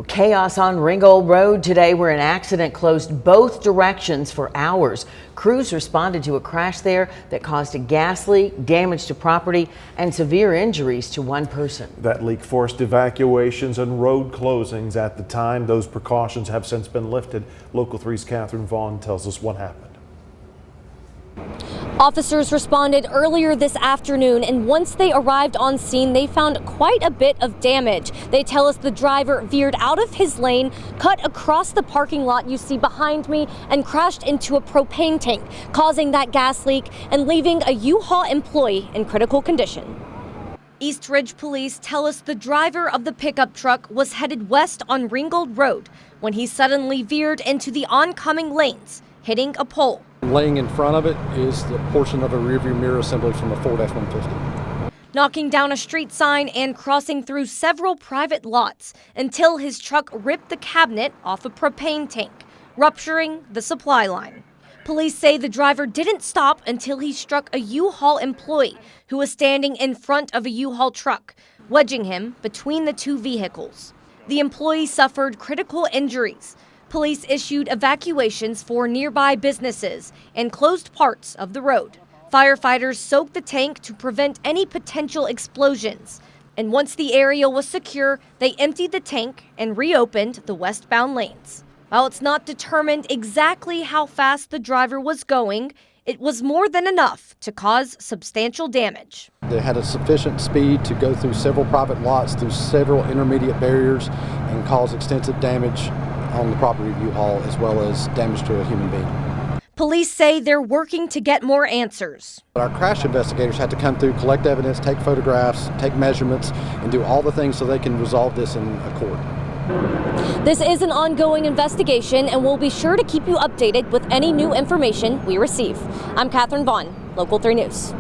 Chaos on Ringgold Road today, where an accident closed both directions for hours. Crews responded to a crash there that caused a gas leak, damage to property, and severe injuries to one person. That leak forced evacuations and road closings at the time. Those precautions have since been lifted. Local 3's Catherine Vaughn tells us what happened. Officers responded earlier this afternoon, and once they arrived on scene, they found quite a bit of damage. They tell us the driver veered out of his lane, cut across the parking lot you see behind me, and crashed into a propane tank, causing that gas leak and leaving a U-Haul employee in critical condition. East Ridge police tell us the driver of the pickup truck was headed west on Ringgold Road when he suddenly veered into the oncoming lanes, hitting a pole. Laying in front of it is the portion of a rearview mirror assembly from a Ford F-150. Knocking down a street sign and crossing through several private lots until his truck ripped the cabinet off a propane tank, rupturing the supply line. Police say the driver didn't stop until he struck a U-Haul employee who was standing in front of a U-Haul truck, wedging him between the two vehicles. The employee suffered critical injuries. Police issued evacuations for nearby businesses and closed parts of the road. Firefighters soaked the tank to prevent any potential explosions. And once the area was secure, they emptied the tank and reopened the westbound lanes. While it's not determined exactly how fast the driver was going, it was more than enough to cause substantial damage. They had a sufficient speed to go through several private lots, through several intermediate barriers, and cause extensive damage on the property of U-Haul, as well as damage to a human being. Police say they're working to get more answers. Our crash investigators had to come through, collect evidence, take photographs, take measurements, and do all the things so they can resolve this in a court. This is an ongoing investigation, and we'll be sure to keep you updated with any new information we receive. I'm Catherine Vaughn, Local 3 News.